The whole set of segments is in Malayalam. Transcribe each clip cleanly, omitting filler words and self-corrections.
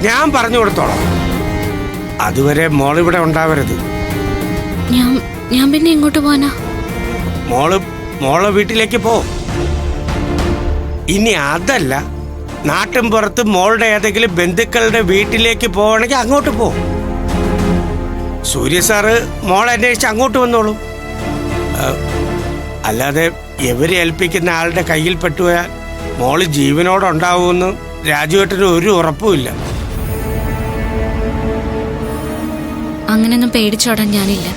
ഞാൻ പറഞ്ഞു കൊടുത്തോളാം. അതുവരെ മോളിവിടെ ഉണ്ടാവരുത്. ഞാൻ പിന്നെ എങ്ങോട്ട് പോവാനാ? മോളെ വീട്ടിലേക്ക് പോ. ഇനി അതല്ല, നാട്ടിൻ പുറത്ത് മോളുടെ ഏതെങ്കിലും ബന്ധുക്കളുടെ വീട്ടിലേക്ക് പോവാണെങ്കിൽ അങ്ങോട്ട് പോ. സൂര്യ സാറ് മോളെ അന്വേഷിച്ച് അങ്ങോട്ട് വന്നോളൂ. അല്ലാതെ ഇവരെ ഏൽപ്പിക്കുന്ന ആളുടെ കയ്യിൽ പെട്ടുപോയാൽ മോള് ജീവനോടെ ഉണ്ടാവുമെന്ന് രാജുവേട്ടന് ഒരു ഉറപ്പുമില്ല. അങ്ങനെയൊന്നും പേടിച്ചോടാൻ ഞാനില്ല.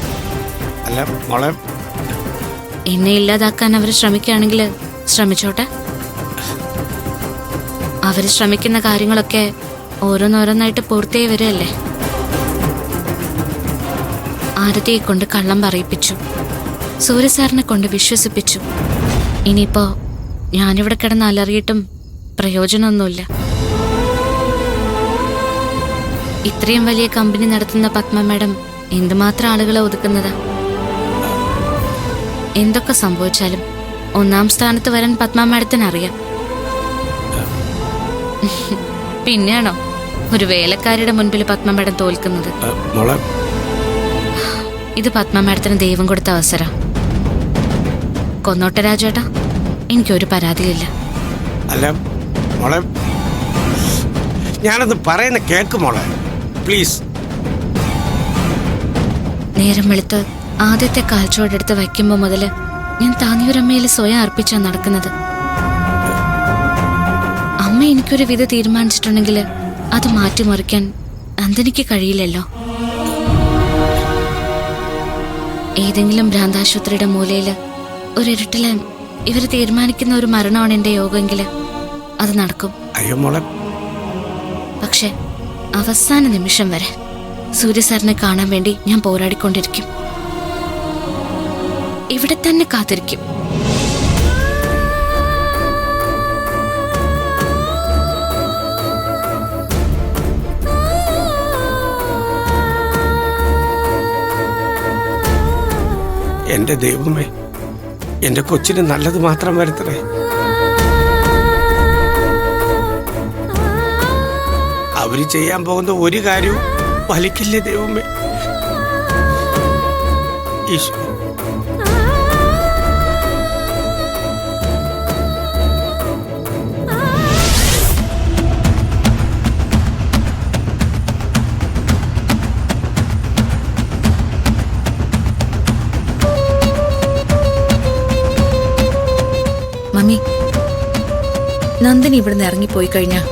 അല്ല മോളെ, എന്നെ ഇല്ലാതാക്കാൻ അവർ ശ്രമിക്കുകയാണെങ്കിൽ ശ്രമിച്ചോട്ടെ. അവര് ശ്രമിക്കുന്ന കാര്യങ്ങളൊക്കെ ഓരോന്നോരോന്നായിട്ട് പൂർത്തിയായി വരികയല്ലേ. ആരതിയെ കൊണ്ട് കള്ളം പറയിപ്പിച്ചു, സൂര്യ സാറിനെ കൊണ്ട് വിശ്വസിപ്പിച്ചു. ഇനിയിപ്പോ ഞാനിവിടെ കിടന്ന് അലറിയിട്ടും പ്രയോജനമൊന്നുമില്ല. ഇത്രയും വലിയ കമ്പനി നടത്തുന്ന പത്മ മാഡം എന്തുമാത്രം ആളുകളെ ഒതുക്കുന്നതാ. എന്തൊക്കെ സംഭവിച്ചാലും ഒന്നാം സ്ഥാനത്ത് വരാൻ പത്മ മാഡത്തിന് അറിയാം. പിന്നെയാണോ ഒരു വേലക്കാരിയുടെ മുൻപിൽ പത്മ മാഡം തോൽക്കുന്നത്? ഇത് പത്മ മാഡത്തിന് ദൈവം കൊടുത്ത അവസരം. കൊന്നോട്ടെ രാജേട്ടാ, എനിക്കൊരു പരാതിയില്ല. അല്ല മോളെ, ഞാനത് പറയുന്ന കേക്ക് മോളെ, പ്ലീസ്. നേരം വെളുത്ത് ആദ്യത്തെ കാൽച്ചുവടെടുത്ത് വയ്ക്കുമ്പോ മുതല് ഞാൻ താന്നിയൂരമ്മയിൽ സ്വയം അർപ്പിച്ചാ നടക്കുന്നത്. അമ്മ എനിക്കൊരു വിധ തീരുമാനിച്ചിട്ടുണ്ടെങ്കിൽ അത് മാറ്റിമറിക്കാൻ നന്ദിനിക്ക് കഴിയില്ലല്ലോ. ഏതെങ്കിലും ഭ്രാന്താശുപത്രിയുടെ മൂലയില് ഒരിരട്ടില് ഇവര് തീരുമാനിക്കുന്ന ഒരു മരണമാണ് എന്റെ യോഗമെങ്കില് അത് നടക്കും. പക്ഷെ അവസാന നിമിഷം വരെ സൂര്യ സാറിനെ കാണാൻ വേണ്ടി ഞാൻ പോരാടിക്കൊണ്ടിരിക്കും. ഇവിടെ തന്നെ കാത്തിരിക്കും. എന്റെ ദൈവമേ, എന്റെ കൊച്ചിന് നല്ലത് മാത്രം വരുത്തണേ. അവര് ചെയ്യാൻ പോകുന്ന ഒരു കാര്യവും ഫലിക്കില്ലേ ദൈവമേ. ഈശ്വര, മമ്മി, നന്ദിനി ഇവിടുന്ന് ഇറങ്ങിപ്പോയി കഴിഞ്ഞാ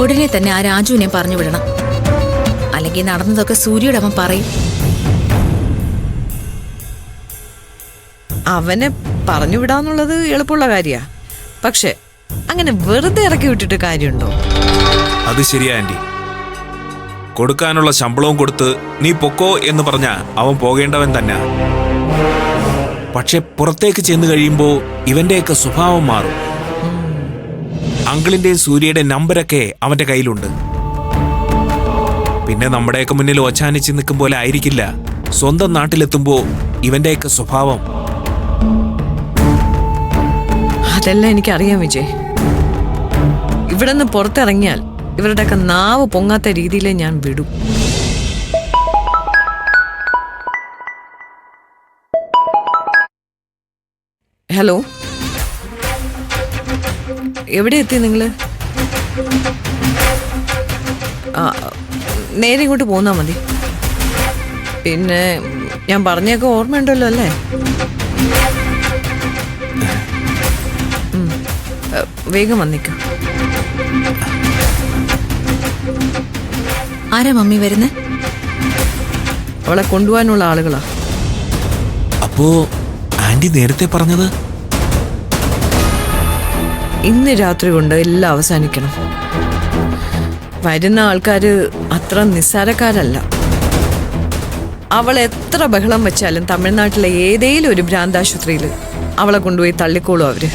ഉടനെ തന്നെ ആ രാജുവിനെ പറഞ്ഞു വിടണം. അല്ലെങ്കിൽ നടന്നതൊക്കെ സൂര്യയുടെ അവൻ പറയും. അവനെ പറഞ്ഞു വിടാന്നുള്ളത് എളുപ്പമുള്ള കാര്യാ. പക്ഷെ അങ്ങനെ വെറുതെ ഇറക്കി വിട്ടിട്ട് കാര്യമുണ്ടോ? അത് ശരിയാ ആന്റി. കൊടുക്കാനുള്ള ശമ്പളവും കൊടുത്ത് നീ പൊക്കോ എന്ന് പറഞ്ഞാ അവൻ പോകേണ്ടവൻ തന്നെ. പക്ഷെ പുറത്തേക്ക് ചെന്ന് കഴിയുമ്പോ ഇവന്റെയൊക്കെ സ്വഭാവം മാറും. അങ്കിളിന്റെയും സൂര്യയുടെ നമ്പരൊക്കെ അവന്റെ കയ്യിലുണ്ട്. പിന്നെ നമ്മുടെയൊക്കെ മുന്നിൽ ഒച്ചാനിച്ച് നിൽക്കും പോലെ ആയിരിക്കില്ല സ്വന്തം നാട്ടിലെത്തുമ്പോ ഇവന്റെയൊക്കെ സ്വഭാവം. അതെല്ലാം എനിക്കറിയാം വിജയ്. ഇവിടെ നിന്ന് പുറത്തിറങ്ങിയാൽ ഇവരുടെയൊക്കെ നാവ് പൊങ്ങാത്ത രീതിയിലേ ഞാൻ വിടും. ഹലോ, എവിടെ എത്തി നിങ്ങള്? നേരെ ഇങ്ങോട്ട് പോന്നാ മതി. പിന്നെ ഞാൻ പറഞ്ഞൊക്കെ ഓർമ്മയുണ്ടല്ലോ അല്ലേ? വേഗം വന്നിക്ക. ആരാ മമ്മി വരുന്നേ? അവളെ കൊണ്ടുപോകാനുള്ള ആളുകളാ. അപ്പോ ആന്റി നേരത്തെ പറഞ്ഞത്? ഇന്ന് രാത്രി കൊണ്ട് എല്ലാം അവസാനിക്കണം. വരുന്ന ആൾക്കാര് അത്ര നിസ്സാരക്കാരല്ല. അവൾ എത്ര ബഹളം വെച്ചാലും തമിഴ്നാട്ടിലെ ഏതേലും ഒരു ഭ്രാന്താശുപത്രിയിൽ അവളെ കൊണ്ടുപോയി തള്ളിക്കോളും അവര്.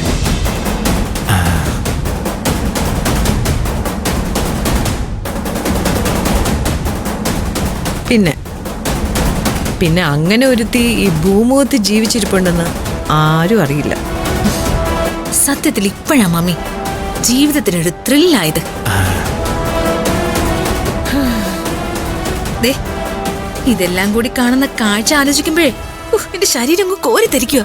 പിന്നെ അങ്ങനെ ഒരുത്തി ഈ ഭൂമുഖത്ത് ജീവിച്ചിരിപ്പുണ്ടെന്ന് ആരും അറിയില്ല. സത്യത്തിൽ ഇപ്പോഴാ മമ്മി ജീവിതത്തിനൊരു ത്രില്ലായത്. ദേ ഇതെല്ലാം കൂടി കാണുന്ന കാഴ്ച ആലോചിക്കുമ്പോഴേ എന്റെ ശരീരം അങ്ങ് കോരിത്തരിക്കുക.